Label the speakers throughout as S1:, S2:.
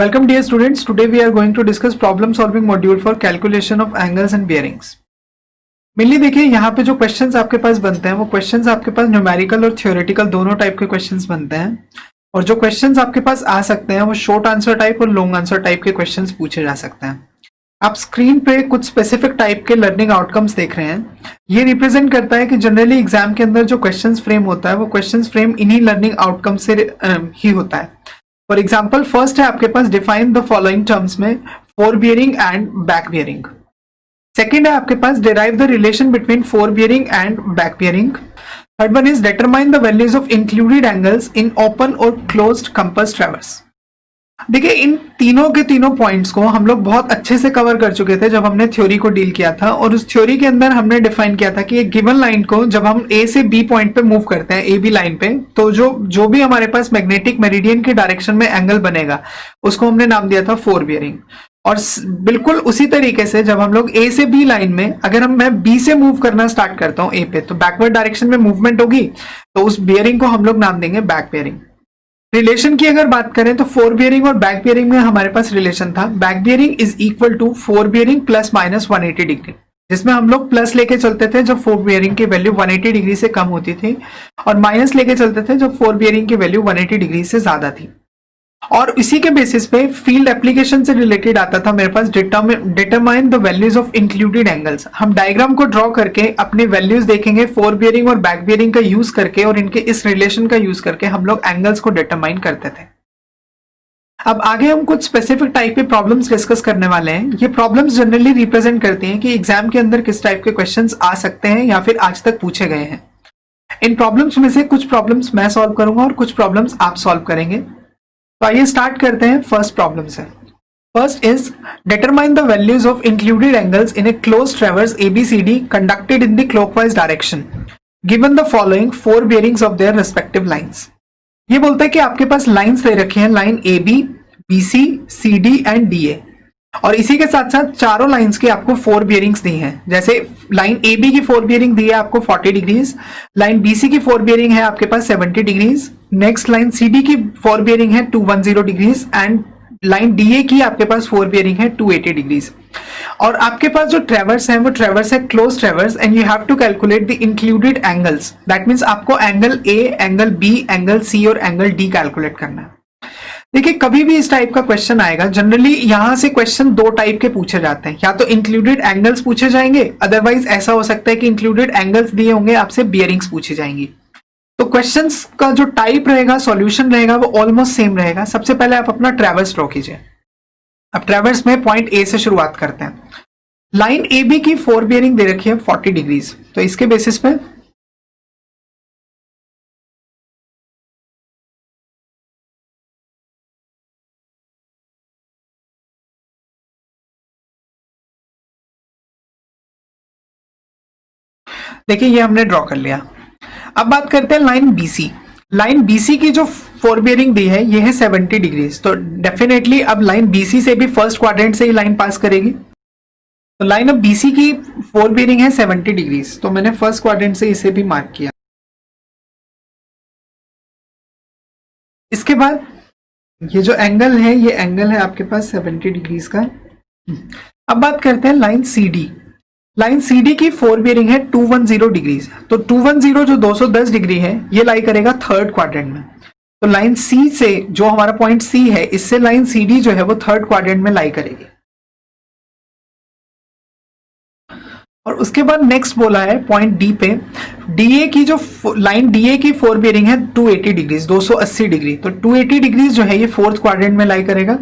S1: Welcome dear students. Today we are going to discuss problem solving module for calculation of angles and bearings. Mainly देखिए यहाँ पे जो questions आपके पास बनते हैं वो क्वेश्चंस आपके पास न्यूमेरिकल और थ्योरेटिकल दोनों टाइप के क्वेश्चंस बनते हैं और जो क्वेश्चंस आपके पास आ सकते हैं वो शॉर्ट आंसर टाइप और लॉन्ग आंसर टाइप के क्वेश्चंस पूछे जा सकते हैं। आप स्क्रीन पे कुछ स्पेसिफिक टाइप के लर्निंग आउटकम्स देख रहे हैं। ये रिप्रेजेंट करता है कि जनरली एग्जाम के अंदर जो क्वेश्चंस फ्रेम होता है वो क्वेश्चंस फ्रेम इन्हीं लर्निंग आउटकम से ही होता है। फॉर एग्जाम्पल फर्स्ट है आपके पास डिफाइन द फॉलोइंग टर्म्स में fore bearing and back bearing. Second है आपके पास derive the relation between fore bearing and back bearing. Third one is determine the values of included angles in open और closed compass traverse. देखिए इन तीनों के तीनों पॉइंट्स को हम लोग बहुत अच्छे से कवर कर चुके थे जब हमने थ्योरी को डील किया था और उस थ्योरी के अंदर हमने डिफाइन किया था कि एक गिवन लाइन को जब हम ए से बी पॉइंट पे मूव करते हैं ए बी लाइन पे तो जो भी हमारे पास मैग्नेटिक मेरिडियन के डायरेक्शन में एंगल बनेगा उसको हमने नाम दिया था फोर बियरिंग। और बिल्कुल उसी तरीके से जब हम लोग ए से बी लाइन में अगर मैं बी से मूव करना स्टार्ट करता हूं ए पे तो बैकवर्ड डायरेक्शन में मूवमेंट होगी तो उस बियरिंग को हम लोग नाम देंगे बैक बियरिंग। रिलेशन की अगर बात करें तो फोर बियरिंग और बैक बियरिंग में हमारे पास रिलेशन था back bearing is equal to fore bearing plus minus 180 degree, जिसमें हम लोग प्लस लेके चलते थे जब फोर बियरिंग की वैल्यू 180 डिग्री से कम होती थी और माइनस लेके चलते थे जब फोर बियरिंग की वैल्यू 180 डिग्री से ज्यादा थी। और इसी के बेसिस पे फील्ड एप्लीकेशन से रिलेटेड आता था मेरे पास determine the values of included angles. हम डायग्राम को ड्रॉ करके अपने वैल्यूज देखेंगे फोर बियरिंग और बैक बियरिंग का यूज करके और इनके इस रिलेशन का यूज करके हम लोग एंगल्स को डिटरमाइन करते थे। अब आगे हम कुछ स्पेसिफिक टाइप के प्रॉब्लम्स डिस्कस करने वाले हैं। ये प्रॉब्लम्स जनरली रिप्रेजेंट करती हैं कि एग्जाम के अंदर किस टाइप के क्वेश्चंस आ सकते हैं या फिर आज तक पूछे गए हैं। इन प्रॉब्लम्स में से कुछ प्रॉब्लम्स मैं सॉल्व करूंगा और कुछ प्रॉब्लम्स आप सॉल्व करेंगे। तो आइए स्टार्ट करते हैं। फर्स्ट प्रॉब्लम से। First is determine the values of included angles in a closed traverse ABCD conducted in the clockwise direction given the following four bearings of their respective lines. ये बोलते हैं कि आपके पास लाइंस दे रखे हैं line AB, BC, CD and DA और इसी के साथ साथ चारों लाइंस की आपको फोर बियरिंग्स दी हैं। जैसे लाइन AB की फोर बियरिंग दी है आपको 40 डिग्रीज, लाइन BC की फोर बियरिंग है आपके पास 70 डिग्रीज, नेक्स्ट लाइन CD की फोर बियरिंग है 210 डिग्रीज एंड लाइन DA की आपके पास फोर बियरिंग है 280 डिग्रीज। और आपके पास जो ट्रैवर्स है वो ट्रैवर्स है close traverse and you have to calculate the included angles. That means आपको angle A, angle B, angle C और एंगल D कैलकुलेट करना है। देखिए कभी भी इस टाइप का क्वेश्चन आएगा जनरली यहां से क्वेश्चन दो टाइप के पूछे जाते हैं, या तो इंक्लूडेड एंगल्स पूछे जाएंगे, अदरवाइज ऐसा हो सकता है कि इंक्लूडेड एंगल्स दिए होंगे आपसे बियरिंग्स पूछी जाएंगी। तो क्वेश्चंस का जो टाइप रहेगा, सॉल्यूशन रहेगा वो ऑलमोस्ट सेम रहेगा। सबसे पहले आप अपना ट्रैवर्स ड्रॉ कीजिए। अब ट्रैवर्स में पॉइंट ए से शुरुआत करते हैं। लाइन AB की फोर बियरिंग दे रखी है 40 डिग्रीज, तो इसके बेसिस पे देखिए ये हमने ड्रॉ कर लिया। अब बात करते हैं लाइन BC। लाइन BC की जो फोर बियरिंग दी है ये है 70 डिग्रीज, तो डेफिनेटली अब लाइन BC से भी फर्स्ट क्वाड्रेंट से ही लाइन पास करेगी। तो लाइन अब BC की फोर बियरिंग है 70 डिग्रीज, तो मैंने फर्स्ट क्वाड्रेंट से इसे भी मार्क किया। इसके बाद ये जो एंगल है ये एंगल है आपके पास 70 डिग्रीज का। अब बात करते हैं लाइन CD। लाइन CD की फोर बियरिंग है 210 डिग्रीज, तो 210 जो 210 डिग्री है ये लाई करेगा थर्ड क्वाड्रेंट में। तो लाइन C से जो हमारा पॉइंट C है इससे लाइन CD जो है वो थर्ड क्वाड्रेंट में लाई करेगी। और उसके बाद नेक्स्ट बोला है पॉइंट D पे DA की जो लाइन DA की फोर बियरिंग है 280 डिग्रीज, 280 डिग्री, तो 280 डिग्रीज जो है ये फोर्थ क्वाड्रेंट में लाई करेगा।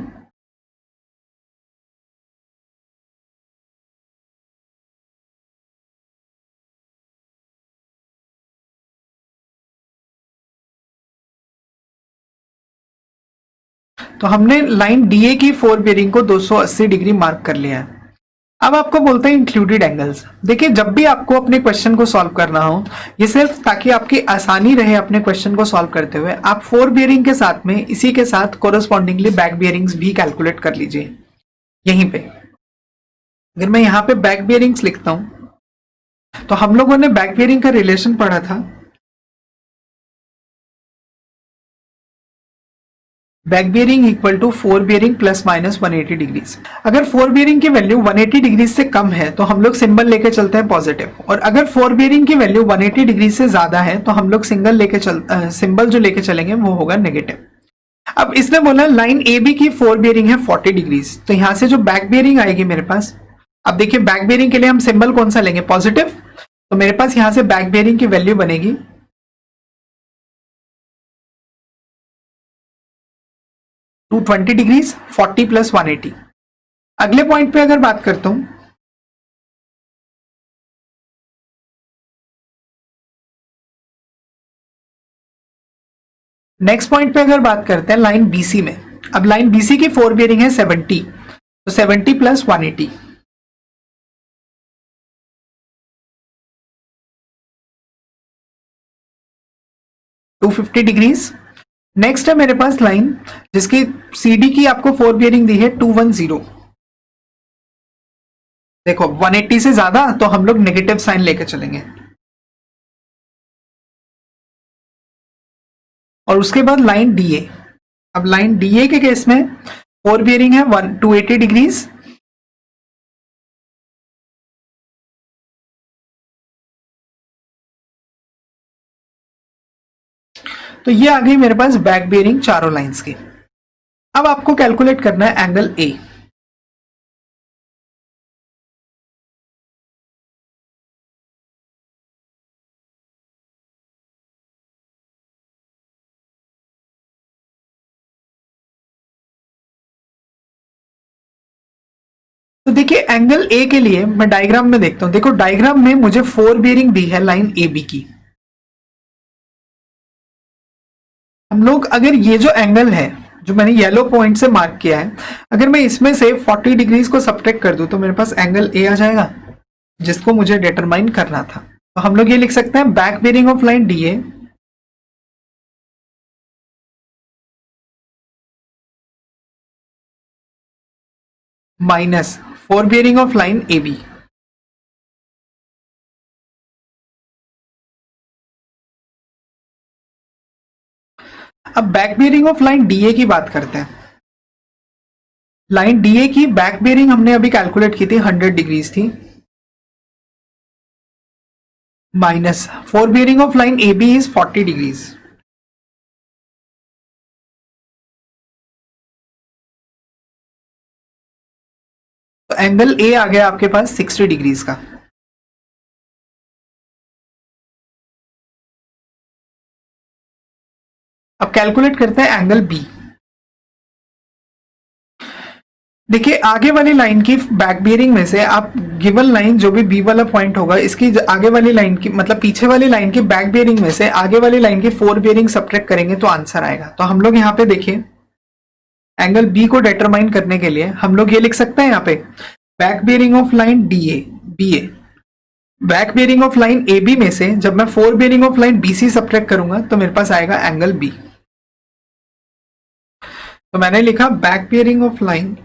S1: तो हमने लाइन DA की फोर बियरिंग को 280 डिग्री मार्क कर लिया है। अब आपको बोलते हैं इंक्लूडेड एंगल्स। देखिए जब भी आपको अपने क्वेश्चन को सॉल्व करना हो, ये सिर्फ ताकि आपकी आसानी रहे अपने क्वेश्चन को सॉल्व करते हुए, आप फोर बियरिंग के साथ में इसी के साथ कोरस्पॉन्डिंगली बैक बियरिंग्स भी कैलकुलेट कर लीजिए। यहीं पे अगर मैं यहाँ पे बैक बियरिंग्स लिखता हूं तो हम लोगों ने बैक बियरिंग का रिलेशन पढ़ा था back bearing equal to fore bearing plus minus 180 degrees. अगर फोर बियरिंग की वैल्यू 180 डिग्रीज से कम है तो हम लोग सिंबल लेके चलते हैं पॉजिटिव, और अगर फोर बियरिंग की वैल्यू 180 डिग्रीज से ज्यादा है तो हम लोग सिंबल जो लेके चलेंगे वो होगा नेगेटिव। अब इसने बोला लाइन ए बी की फोर बियरिंग है 40 डिग्रीज, तो यहां से जो बैक बियरिंग आएगी मेरे पास, अब देखिए बैक बियरिंग के लिए हम सिंबल कौन सा लेंगे, पॉजिटिव, तो मेरे पास यहां से बैक बियरिंग की वैल्यू बनेगी 220 डिग्रीज 40 प्लस 180। अगले पॉइंट पे अगर बात करता हूं, नेक्स्ट पॉइंट पे अगर बात करते हैं लाइन बीसी में, अब लाइन बीसी की फोर बियरिंग है 70, तो 70 प्लस 180 250 डिग्रीज। नेक्स्ट है मेरे पास लाइन जिसकी सीडी की आपको फोर बियरिंग दी है 210, देखो 180 से ज्यादा तो हम लोग नेगेटिव साइन लेकर चलेंगे, और उसके बाद लाइन डीए। अब लाइन डीए के केस में फोर बियरिंग है 280 डिग्रीज, तो ये आ गई मेरे पास बैक बियरिंग चारों लाइंस की। अब आपको कैलकुलेट करना है एंगल ए। तो देखिए एंगल ए के लिए मैं डायग्राम में देखता हूं, देखो डायग्राम में मुझे फोर बियरिंग दी है लाइन ए बी की। हम लोग अगर ये जो एंगल है जो मैंने येलो पॉइंट से मार्क किया है, अगर मैं इसमें से 40 डिग्रीज को सब्ट्रैक्ट कर दूं तो मेरे पास एंगल ए आ जाएगा, जिसको मुझे डिटरमाइन करना था। तो हम लोग ये लिख सकते हैं back bearing of line D A minus fore bearing of line A B. अब back bearing of line DA की बात करते हैं। लाइन डीए की बैक बियरिंग हमने अभी कैलकुलेट की थी 100 डिग्रीज थी, minus fore bearing of line A B is 40 degrees. तो एंगल ए आ गया आपके पास 60 डिग्रीज का। अब कैलकुलेट करते हैं एंगल बी। देखिए आगे वाली लाइन की बैक बियरिंग में से आप गिवन लाइन जो भी बी वाला पॉइंट होगा इसकी आगे वाली लाइन की मतलब पीछे वाली लाइन की बैक बियरिंग में से आगे वाली लाइन की फोर बियरिंग सब्ट्रैक्ट करेंगे तो आंसर आएगा। तो हम लोग यहाँ पे देखिए एंगल बी को डिटरमाइन करने के लिए हम लोग ये लिख सकते हैं यहाँ पे back bearing of line D A B A, back bearing of line A B में से जब मैं fore bearing of line B C subtract करूंगा तो मेरे पास आएगा एंगल बी। तो मैंने लिखा back bearing of line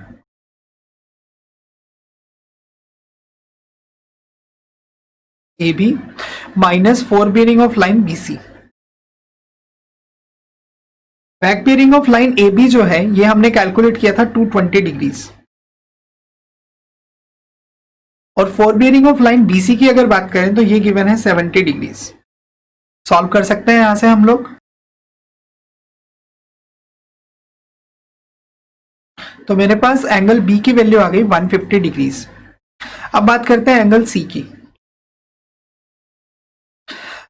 S1: A B minus fore bearing of line B C. Back bearing of line A B जो है ये हमने कैलकुलेट किया था 220 डिग्रीज, और four bearing of line BC की अगर बात करें तो ये गिवन है 70 डिग्रीज। सॉल्व कर सकते हैं यहां से हम लोग, तो मेरे पास एंगल बी की वैल्यू आ गई 150 डिग्रीज। अब बात करते हैं एंगल सी की।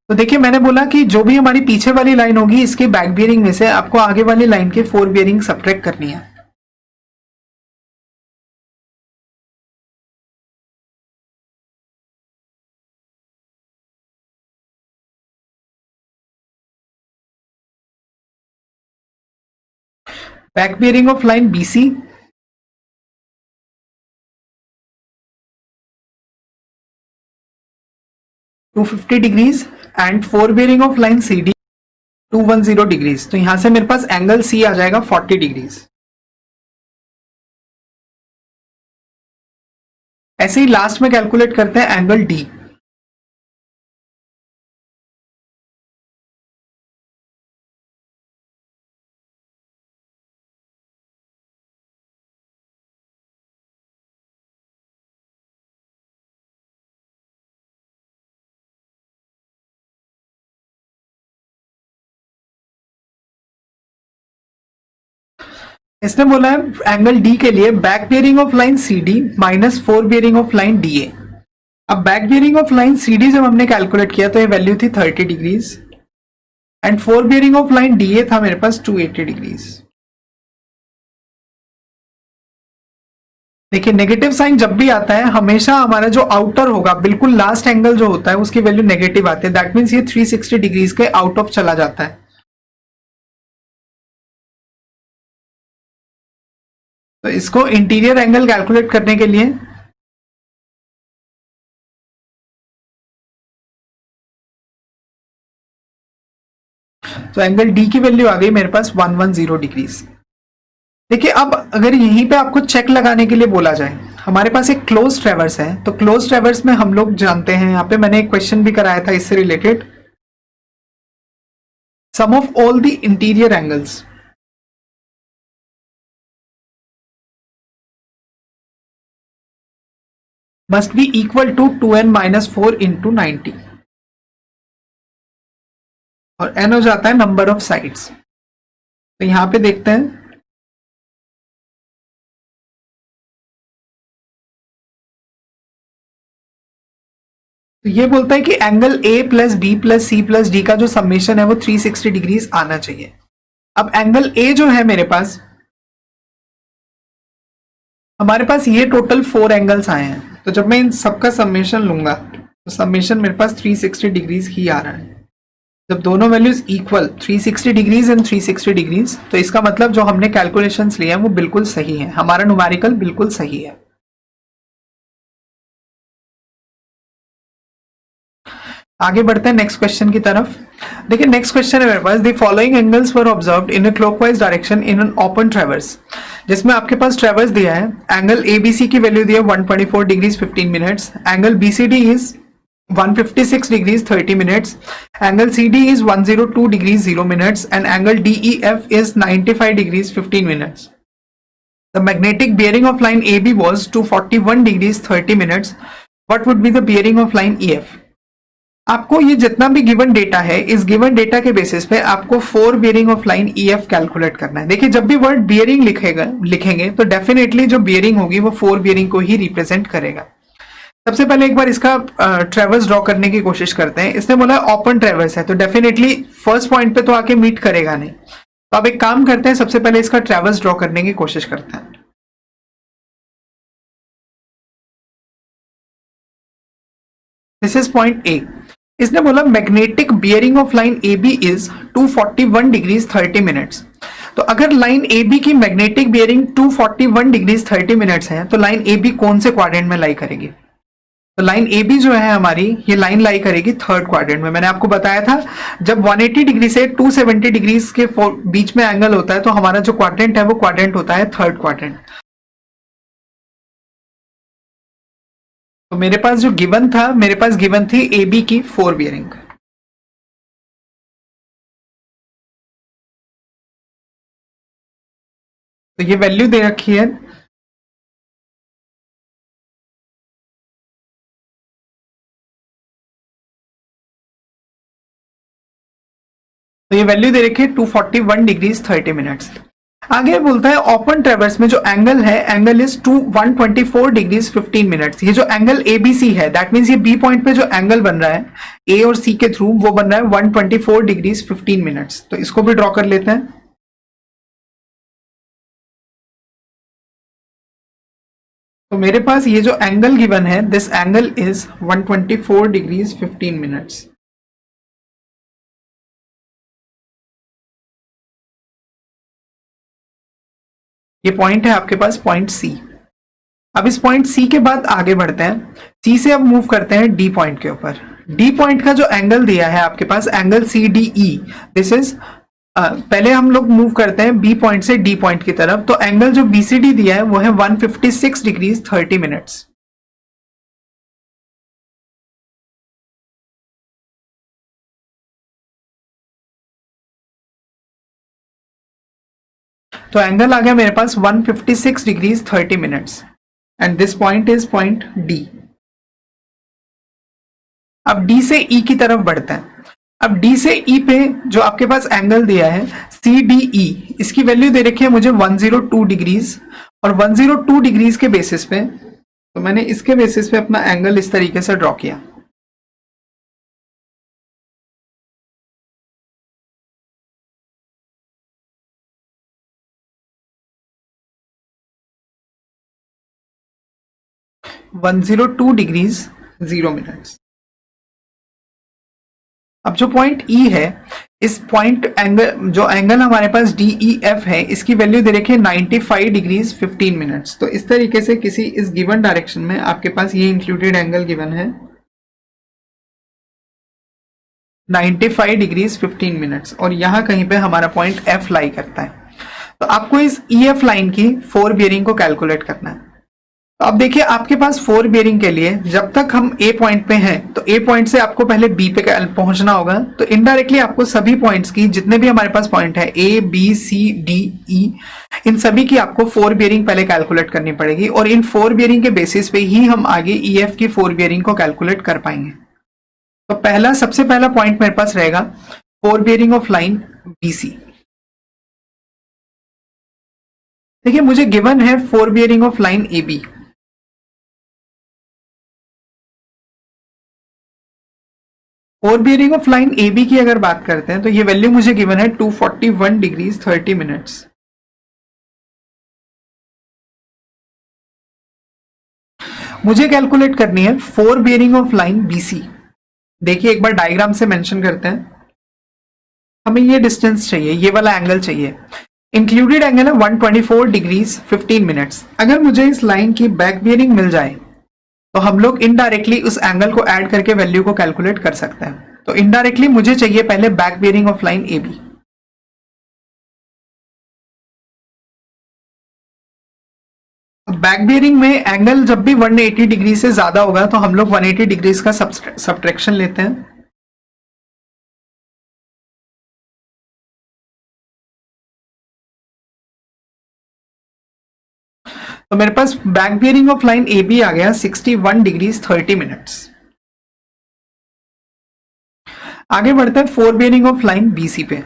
S1: तो देखिए मैंने बोला कि जो भी हमारी पीछे वाली लाइन होगी इसके बैक बियरिंग में से आपको आगे वाली लाइन के फोर बियरिंग सब्ट्रैक्ट करनी है। Back bearing of line B C 250 degrees and fore bearing of line C D 210 degrees. तो यहां से मेरे पास एंगल सी आ जाएगा 40 डिग्रीज। ऐसे ही लास्ट में कैलकुलेट करते हैं एंगल डी। इसने बोला है एंगल डी के लिए back bearing of line C D minus fore bearing of line D A. अब back bearing of line C D जब हमने कैलकुलेट किया तो ये वैल्यू थी 30 degrees and fore bearing of line D A था मेरे पास 280 डिग्रीज। देखिए नेगेटिव साइन जब भी आता है हमेशा हमारा जो आउटर होगा बिल्कुल लास्ट एंगल जो होता है उसकी वैल्यू नेगेटिव आती है। दैट मीन्स ये 360 डिग्रीज के आउट ऑफ चला जाता है। तो इसको इंटीरियर एंगल कैलकुलेट करने के लिए तो एंगल डी की वैल्यू आ गई मेरे पास 110 डिग्रीज। देखिए अब अगर यहीं पे आपको चेक लगाने के लिए बोला जाए, हमारे पास एक क्लोज ट्रेवर्स है, तो क्लोज ट्रेवर्स में हम लोग जानते हैं, यहाँ पे मैंने एक क्वेश्चन भी कराया था इससे related, sum of all the interior angles must be equal to 2n-4 into 90 और n हो जाता है नंबर ऑफ साइड्स। तो यहां पे देखते हैं तो ये बोलता है कि angle A plus B plus C plus D का जो समेशन है वो 360 डिग्रीज आना चाहिए। अब एंगल ए जो है मेरे पास, हमारे पास ये टोटल 4 एंगल्स आए हैं, तो जब मैं इन सबका समेशन लूंगा तो समेशन मेरे पास 360 डिग्रीज ही आ रहा है। जब दोनों values equal 360 degrees and 360 degrees, तो इसका मतलब जो हमने कैलकुलेशंस लिए हैं वो बिल्कुल सही है, हमारा न्यूमेरिकल बिल्कुल सही है। आगे बढ़ते हैं नेक्स्ट क्वेश्चन की तरफ। देखिए नेक्स्ट क्वेश्चन है मेरे पास, the following angles were observed in a clockwise direction in an open traverse, जिसमें आपके पास ट्रेवर्स दिया है, एंगल एबीसी की वैल्यू दी है 124 degrees 15 minutes, angle BCD is 156 degrees 30 minutes, angle CD is 102 degrees 0 minutes and angle DEF is 95 degrees 15 minutes. The magnetic bearing of line AB was 241 degrees 30 minutes. What would be the bearing of line EF? आपको ये जितना भी given data है, इस given data के basis पे आपको 4 bearing of line EF calculate करना है। देखिए जब भी वर्ड बियरिंग लिखेंगे तो डेफिनेटली जो बियरिंग होगी वो 4 बियरिंग को ही रिप्रेजेंट करेगा। सबसे पहले एक बार इसका ट्रेवर्स ड्रॉ करने की कोशिश करते हैं। इसने बोला ओपन ट्रेवर्स है, तो डेफिनेटली फर्स्ट पॉइंट पे तो आके मीट करेगा नहीं। तो अब एक काम करते हैं, सबसे पहले इसका ट्रेवर्स ड्रॉ करने की कोशिश करते हैं। This is point A. इसने बोला magnetic bearing of line A B is 241 degrees 30 minutes. तो अगर लाइन ए बी की मैग्नेटिक बियरिंग 241 डिग्रीज 30 मिनट्स है, तो लाइन ए बी कौन से क्वाड्रेंट में लाई करेगी? तो लाइन ए बी जो है हमारी, ये लाइन लाई करेगी थर्ड क्वाड्रेंट में। मैंने आपको बताया था जब 180 डिग्री से 270 डिग्रीज के बीच में एंगल होता है तो हमारा जो क्वाड्रेंट है वो क्वाड्रेंट होता है थर्ड क्वाड्रेंट। तो मेरे पास जो गिवन था, मेरे पास गिवन थी ए बी की 4 बियरिंग। तो ये वैल्यू दे रखी है, तो ये वैल्यू दे रखी है 241 डिग्रीज 30 मिनट्स। आगे बोलता है ओपन ट्रेवर्स में जो एंगल है, एंगल इज 124 डिग्रीज 15 मिनट्स। ये जो एंगल एबीसी है, दैट मींस ये बी पॉइंट पे जो एंगल बन रहा है ए और सी के थ्रू, वो बन रहा है 124 डिग्रीज 15 मिनट्स। तो इसको भी ड्रॉ कर लेते हैं। तो मेरे पास ये जो एंगल गिवन है, this angle is 124 degrees 15 minutes. ये पॉइंट है आपके पास पॉइंट सी। अब इस पॉइंट सी के बाद आगे बढ़ते हैं, सी से अब मूव करते हैं डी पॉइंट के ऊपर। डी पॉइंट का जो एंगल दिया है आपके पास, angle C D E, this is पहले हम लोग मूव करते हैं बी पॉइंट से डी पॉइंट की तरफ। तो एंगल जो बीसीडी दिया है वो है 156 डिग्रीज 30 मिनट्स। तो एंगल आ गया मेरे पास 156 degrees 30 minutes and this point is point D. अब डी से ई की तरफ बढ़ते हैं। अब डी से ई पे जो आपके पास एंगल दिया है CDE इसकी वैल्यू दे रखी है मुझे 102 डिग्रीज, और 102 डिग्रीज के बेसिस पे, तो मैंने इसके बेसिस पे अपना एंगल इस तरीके से ड्रॉ किया। One 102 degrees 0 minutes. अब जो पॉइंट E है, इस पॉइंट एंगल, जो एंगल हमारे पास DEF है, इसकी वैल्यू दे रखी है 95 डिग्रीज 15 मिनट्स। तो इस तरीके से किसी इस गिवन डायरेक्शन में आपके पास ये इंक्लूडेड एंगल गिवन है 95 डिग्रीज 15 मिनट्स, और यहां कहीं पे हमारा पॉइंट F लाई करता है। तो आपको इस EF लाइन की 4 बियरिंग को कैलकुलेट करना है। तो अब देखिए, आपके पास 4 बियरिंग के लिए जब तक हम A पॉइंट पे हैं, तो A पॉइंट से आपको पहले B पे पहुंचना होगा। तो इनडायरेक्टली आपको सभी पॉइंट्स की, जितने भी हमारे पास पॉइंट है A B C D E, इन सभी की आपको 4 बियरिंग पहले कैलकुलेट करनी पड़ेगी, और इन 4 बियरिंग के बेसिस पे ही हम आगे EF की 4 बियरिंग को कैलकुलेट कर पाएंगे। तो सबसे पहला पॉइंट मेरे पास रहेगा 4 बियरिंग ऑफ लाइन BC। देखिए, मुझे गिवन है 4 bearing of line AB। Four bearing of line AB की अगर बात करते हैं, तो ये वैल्यू मुझे गिवन है 241 डिग्रीज 30 मिनट्स। मुझे कैलकुलेट करनी है 4 बियरिंग ऑफ लाइन BC। देखिए, एक बार डायग्राम से मेंशन करते हैं। हमें ये डिस्टेंस चाहिए, ये वाला एंगल चाहिए। इंक्लूडेड एंगल है 124 डिग्रीज 15 मिनट्स। अगर मुझे इस लाइन की बैक बियरिंग मिल जाए, तो हम लोग इनडायरेक्टली उस एंगल को ऐड करके वैल्यू को कैलकुलेट कर सकते हैं। तो इनडायरेक्टली मुझे चाहिए पहले back bearing of line AB। Back bearing में एंगल जब भी 180 डिग्री से ज्यादा होगा, तो हम लोग 180 डिग्रीज का सब्ट्रैक्शन लेते हैं। तो मेरे पास back bearing of line AB आ गया 61 डिग्रीज 30 मिनट्स। आगे बढ़ते हैं 4 बियरिंग ऑफ लाइन BC पे।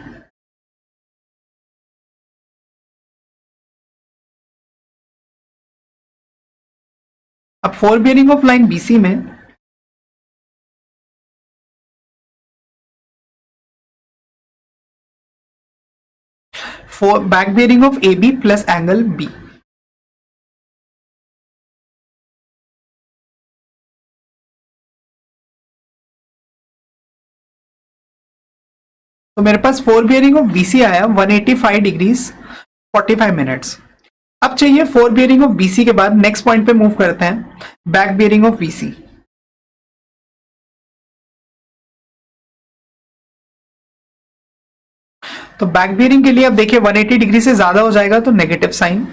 S1: अब 4 बियरिंग ऑफ लाइन BC में back bearing of AB plus angle B। तो मेरे पास 4 बियरिंग ऑफ BC आया 185 डिग्रीज 45 मिनट्स। अब चाहिए 4 बियरिंग ऑफ BC के बाद नेक्स्ट पॉइंट पे मूव करते हैं, बैक बियरिंग ऑफ BC। तो बैक बियरिंग के लिए अब देखिए 180 डिग्री से ज्यादा हो जाएगा तो नेगेटिव साइन,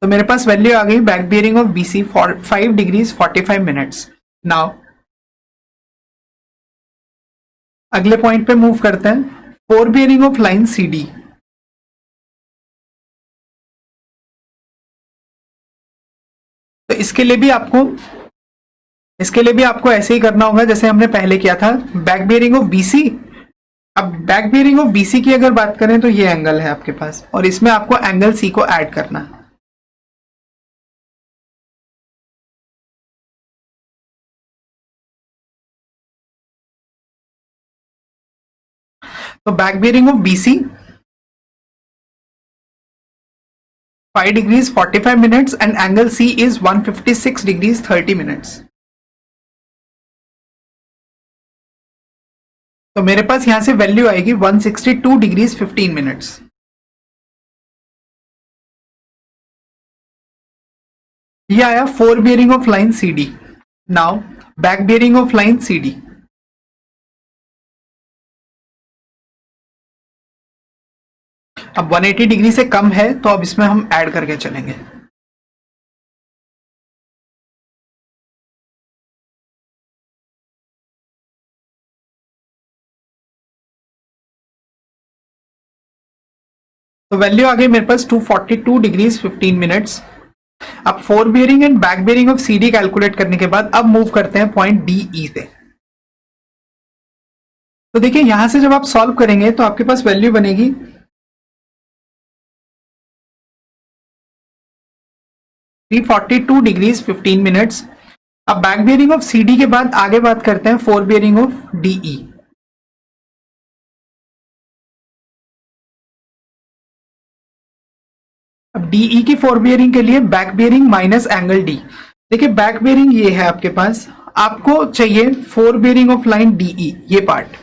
S1: तो मेरे पास वैल्यू आ गई back bearing of BC 5 degrees 45 minutes. Now अगले पॉइंट पे मूव करते हैं, 4 बियरिंग ऑफ लाइन CD। तो इसके लिए भी आपको ऐसे ही करना होगा जैसे हमने पहले किया था, बैक बियरिंग ऑफ BC। अब बैक बियरिंग ऑफ BC की अगर बात करें, तो ये एंगल है आपके पास, और इसमें आपको एंगल C को ऐड करना है। तो back bearing of BC 5 degrees 45 minutes and angle C is 156 degrees 30 minutes. तो मेरे पास यहां से वैल्यू आएगी 162 डिग्रीज 15 मिनट्स। ये आया 4 bearing of line CD। Now back bearing of line CD। अब 180 डिग्री से कम है, तो अब इसमें हम ऐड करके चलेंगे। तो वैल्यू आ गई मेरे पास 242 डिग्रीज 15 मिनट्स। अब fore bearing and back bearing of C D calculate करने के बाद अब मूव करते हैं पॉइंट डी ई पे। तो देखिए यहां से जब आप सॉल्व करेंगे तो आपके पास वैल्यू बनेगी 342 डिग्रीज 15 मिनट्स। अब back bearing of C D के बाद आगे बात करते हैं फोर बियरिंग ऑफ डीई। अब डीई की फोर बियरिंग के लिए back bearing minus angle D. देखिए बैक बियरिंग ये है आपके पास, आपको चाहिए fore bearing of line D E ये पार्ट,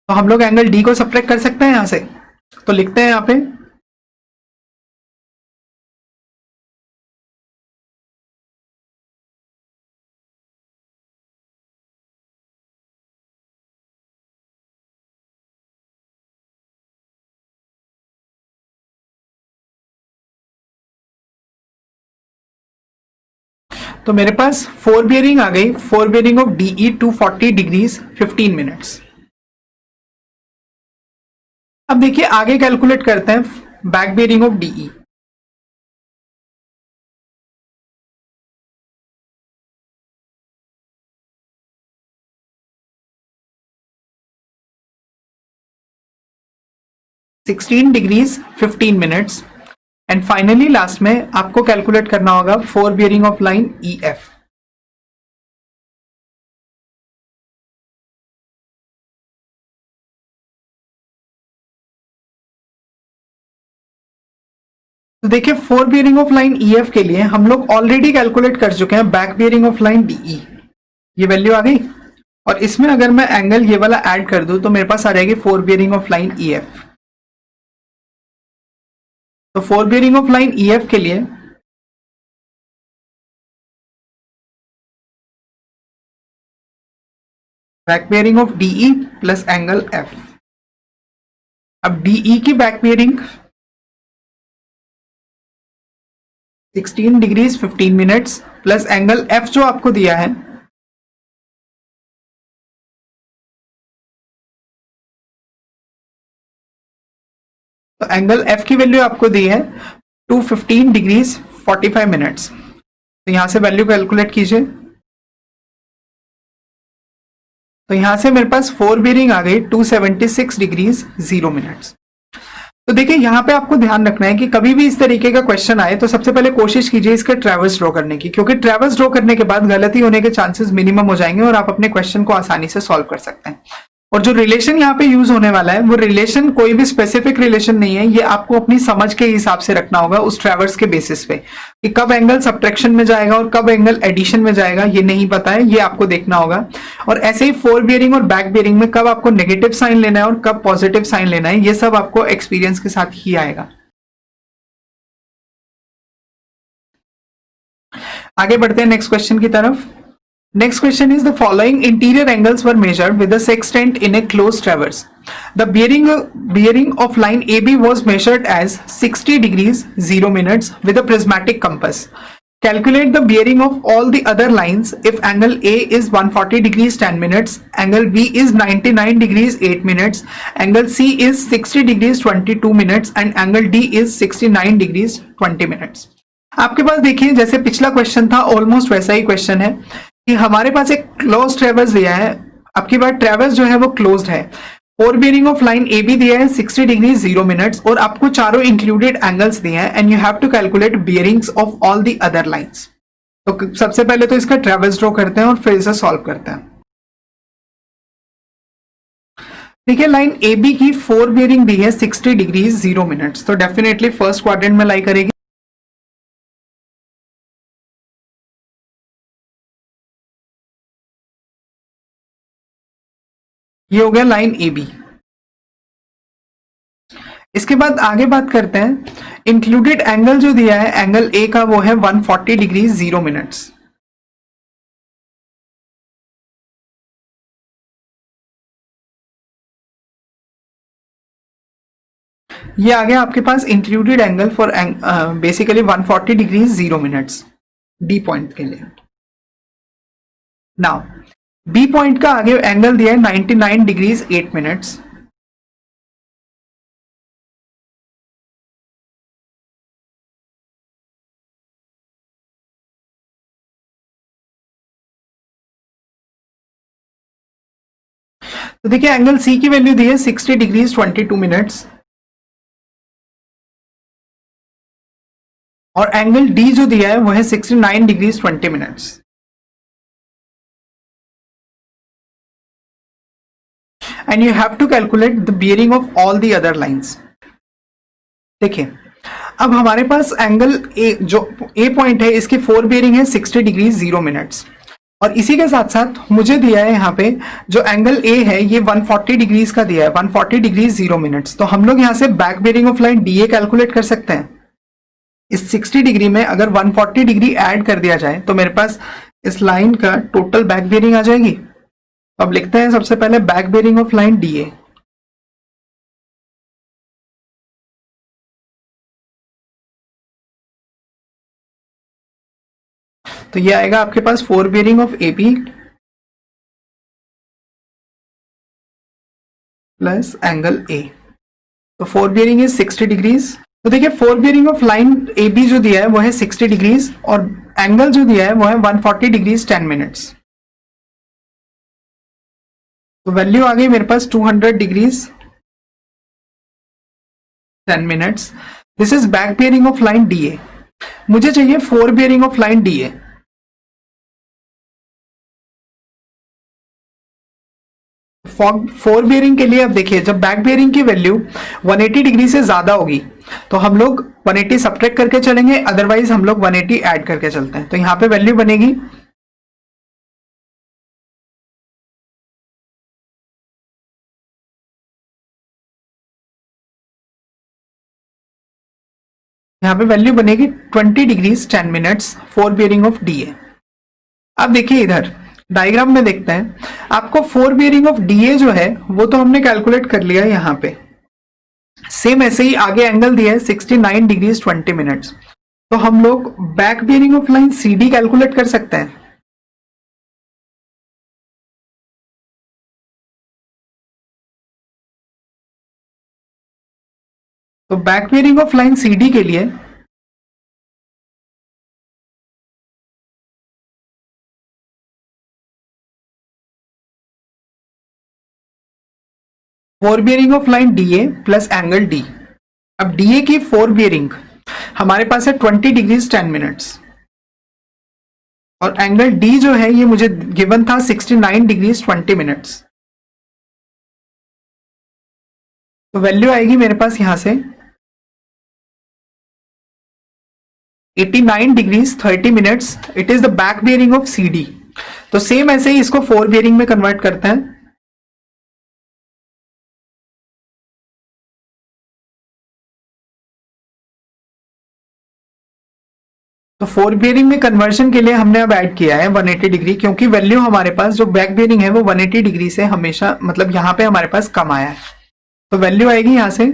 S1: तो हम लोग एंगल डी को सब्ट्रैक्ट कर सकते हैं यहां से। तो लिखते हैं यहां पे तो मेरे पास फोर बियरिंग आ गई, fore bearing of D E 240 degrees 15 minutes. अब देखिए आगे कैलकुलेट करते हैं back bearing of D E. Sixteen degrees 15 minutes and finally last में आपको कैलकुलेट करना होगा fore bearing of line E F. तो देखिए fore bearing of line E F के लिए हम लोग ऑलरेडी कैलकुलेट कर चुके हैं back bearing of line D E, ये वैल्यू आ गई। और इसमें अगर मैं एंगल ये वाला ऐड कर दूं तो मेरे पास आ जाएगी fore bearing of line E F. तो four bearing of line E F के लिए back bearing of DE plus angle F. अब डीई की back bearing 16 degrees 15 minutes plus angle F जो आपको दिया है तो एंगल एफ की वैल्यू आपको दी है 215 डिग्रीज 45 मिनट्स। तो यहां से वैल्यू कैलकुलेट कीजिए। तो यहां से मेरे पास फोर बियरिंग आ गई 276 डिग्रीज 0 मिनट्स। तो देखिए यहां पे आपको ध्यान रखना है कि कभी भी इस तरीके का क्वेश्चन आए तो सबसे पहले कोशिश कीजिए इसके ट्रेवर्स ड्रॉ करने की, क्योंकि ट्रेवर्स ड्रॉ करने के बाद गलती होने के चांसेस मिनिमम हो जाएंगे और आप अपने क्वेश्चन को आसानी से सॉल्व कर सकते हैं। और जो रिलेशन यहाँ पे यूज होने वाला है वो रिलेशन कोई भी स्पेसिफिक रिलेशन नहीं है, ये आपको अपनी समझ के हिसाब से रखना होगा उस ट्रेवर्स के बेसिस पे कि कब एंगल सब्ट्रैक्शन में जाएगा और कब एंगल एडिशन में जाएगा ये नहीं पता है, ये आपको देखना होगा। और ऐसे ही फोर बियरिंग और बैक बियरिंग में कब आपको नेगेटिव साइन लेना है और कब पॉजिटिव साइन लेना है ये सब आपको एक्सपीरियंस के साथ ही आएगा। आगे बढ़ते हैं नेक्स्ट क्वेश्चन की तरफ। Next question is the following interior angles were measured with a sextant in a closed traverse. The bearing of line AB was measured as 60 degrees 0 minutes with a prismatic compass. Calculate the bearing of all the other lines if angle A is 140 degrees 10 minutes, angle B is 99 degrees 8 minutes, angle C is 60 degrees 22 minutes and angle D is 69 degrees 20 minutes. आपके पास देखिए जैसे पिछला question था almost वैसा ही question है कि हमारे पास एक क्लोज ट्रेवर्स दिया है। आपकी बात ट्रेवर्स जो है वो क्लोज्ड है। Fore bearing of line A B दिया है 60 डिग्री 0 मिनट्स और आपको चारों इंक्लूडेड एंगल्स दिए हैं and you have to calculate bearings of all the other lines. तो सबसे पहले तो इसका ट्रेवर्स ड्रॉ करते हैं और फिर इसे सॉल्व करते हैं। देखिए लाइन ए बी की फोर बियरिंग दी है 60 डिग्री 0 मिनट्स, तो डेफिनेटली फर्स्ट क्वाड्रेंट में लाई करेगी। ये हो गया लाइन ए बी। इसके बाद आगे बात करते हैं इंक्लूडेड एंगल जो दिया है एंगल ए का वो है 140 डिग्री 0 मिनट्स। ये आ गया आपके पास included angle for basically 140 degree 0 minutes D point के लिए। नाउ बी पॉइंट का आगे एंगल दिया है 99 डिग्रीज 8 मिनट्स। तो देखिए एंगल सी की वैल्यू दी है 60 डिग्रीज 22 मिनट्स और एंगल डी जो दिया है वो है 69 degrees 20 minutes. And you have to calculate the bearing of all the other lines. देखिए अब हमारे पास एंगल ए जो ए पॉइंट है इसकी 4 बियरिंग है 60 डिग्रीज 0 मिनट्स और इसी के साथ साथ मुझे दिया है यहाँ पे जो एंगल ए है ये 140 डिग्रीज का दिया है 140 डिग्रीज 0 मिनट्स। तो हम लोग यहाँ से back bearing of line D A calculate कर सकते हैं। इस 60 डिग्री में अगर 140 डिग्री ऐड कर दिया जाए तो मेरे पास इस लाइन का टोटल बैक बियरिंग आ जाएगी। तो अब लिखते हैं सबसे पहले back bearing of line D A. तो ये आएगा आपके पास 4 bearing of A B plus angle A. तो 4 बियरिंग इज 60 डिग्रीज। तो देखिए 4 bearing of line A B जो दिया है वो है 60 डिग्रीज और एंगल जो दिया है वो है 140 डिग्रीज 10 मिनट्स। तो वैल्यू आ गई मेरे पास 200 degrees 10 minutes. This is back bearing of line D ए। मुझे चाहिए 4 bearing of line D A. Four bearing के लिए अब देखिए जब बैक बियरिंग की वैल्यू 180 डिग्री से ज्यादा होगी तो हम लोग 180 सब्ट्रैक्ट करके चलेंगे, अदरवाइज हम लोग 180 ऐड करके चलते हैं। तो यहां पे वैल्यू बनेगी यहां पे वैल्यू बनेगी 20 degrees 10 minutes 4 bearing of D A. अब देखिए इधर डायग्राम में देखते हैं आपको 4 बियरिंग ऑफ डी ए जो है वो तो हमने कैलकुलेट कर लिया यहां पे। सेम ऐसे ही आगे एंगल दिया है 69 डिग्रीज 20 मिनट्स। तो हम लोग back bearing of line C D calculate कर सकते हैं। तो back bearing of line C D के लिए fore bearing of line D A plus angle D. अब डी ए की 4 बियरिंग हमारे पास है 20 डिग्रीज 10 मिनट्स और एंगल डी जो है ये मुझे गिवन था 69 डिग्रीज 20 मिनट्स। तो वैल्यू आएगी मेरे पास यहां से 89 degrees 30 minutes. It is the back bearing of C D. तो सेम ऐसे ही इसको 4 बियरिंग में कन्वर्ट करते हैं। तो 4 बियरिंग में कन्वर्शन के लिए हमने अब ऐड किया है 180 डिग्री, क्योंकि वैल्यू हमारे पास जो बैक बियरिंग है वो 180 डिग्री से हमेशा मतलब यहां पे हमारे पास कम आया है। तो वैल्यू आएगी यहां से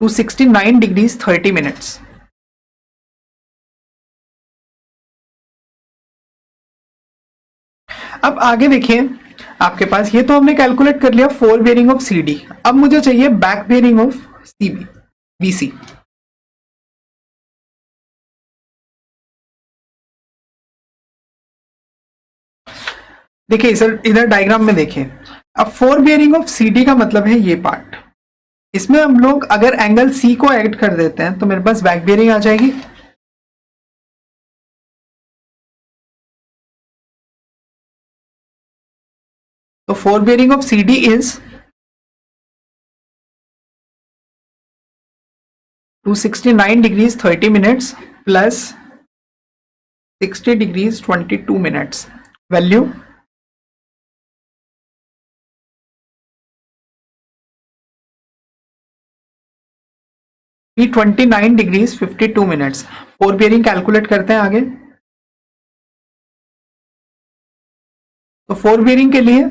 S1: 269 डिग्रीज 30 मिनट्स। अब आगे देखिए आपके पास ये तो हमने कैलकुलेट कर लिया 4 बियरिंग ऑफ सी डी। अब मुझे चाहिए back bearing of C B B C. देखिए सर इधर डायग्राम में देखिए अब 4 बियरिंग ऑफ सी डी का मतलब है ये पार्ट। इसमें हम लोग अगर एंगल सी को ऐड कर देते हैं तो मेरे पास बैक बियरिंग आ जाएगी। तो 4 bearing of C D is 269 degrees 30 minutes plus 60 degrees 22 minutes. Value 29 degrees 52 minutes. 4 bearing calculate करते हैं आगे। तो 4 बियरिंग के लिए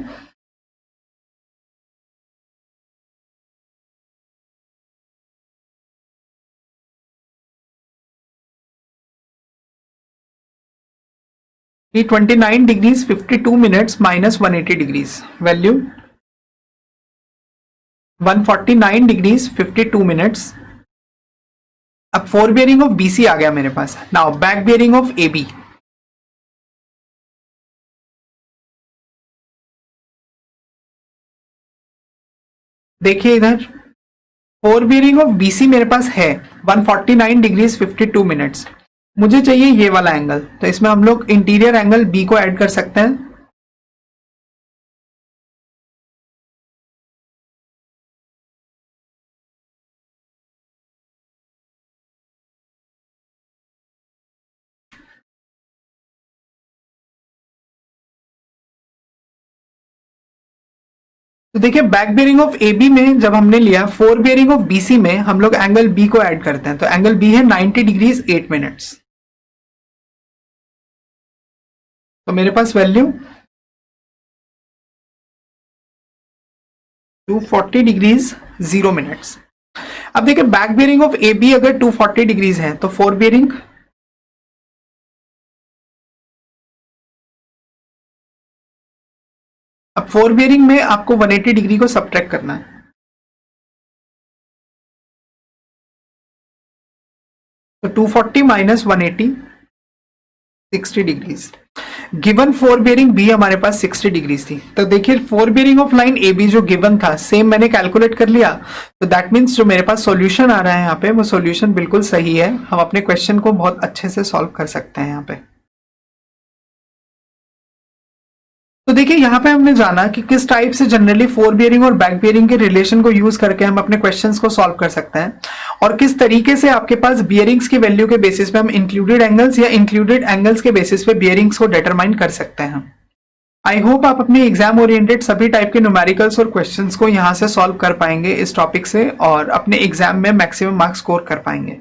S1: ये 29 degrees 52 minutes minus 180 degrees. Value 149 degrees 52 minutes. अब 4 बियरिंग ऑफ बीसी आ गया मेरे पास। Now back bearing of A B. देखिए इधर फोर बियरिंग ऑफ बीसी मेरे पास है 149 डिग्रीज 52 मिनट्स। मुझे चाहिए ये वाला एंगल, तो इसमें हम लोग इंटीरियर एंगल बी को ऐड कर सकते हैं। तो देखिए back bearing of A B में जब हमने लिया, फोर बियरिंग ऑफ बीसी में हम लोग एंगल बी को ऐड करते हैं, तो एंगल बी है 90 डिग्रीज 8 मिनट्स। तो मेरे पास वैल्यू 240 डिग्रीज 0 मिनट्स। अब देखिए back bearing of A B अगर 240 डिग्रीज है तो फोर बियरिंग अब फोर बियरिंग में आपको 180 डिग्री को सब्ट्रैक्ट करना है, तो 240 minus 180 60 degrees. Given fore bearing B हमारे पास 60 डिग्रीज थी, तो देखिए fore bearing of line A B जो गिवन था सेम मैंने कैलकुलेट कर लिया, तो दैट मीन्स जो मेरे पास सॉल्यूशन आ रहा है यहाँ पे वो सॉल्यूशन बिल्कुल सही है। हम अपने क्वेश्चन को बहुत अच्छे से सॉल्व कर सकते हैं यहाँ पे। तो देखिए यहाँ पे हमने जाना कि किस टाइप से जनरली फोर बियरिंग और बैक बियरिंग के रिलेशन को यूज करके हम अपने क्वेश्चंस को सॉल्व कर सकते हैं, और किस तरीके से आपके पास बियरिंग्स की वैल्यू के बेसिस पे हम इंक्लूडेड एंगल्स या इंक्लूडेड एंगल्स के बेसिस पे बियरिंग्स को डिटरमाइन कर सकते हैं। आई होप आप अपने एग्जाम ओरिएंटेड सभी टाइप के न्यूमेरिकल्स और क्वेश्चंस को यहाँ से सॉल्व कर पाएंगे इस टॉपिक से, और अपने एग्जाम में मैक्सिमम मार्क्स स्कोर कर पाएंगे।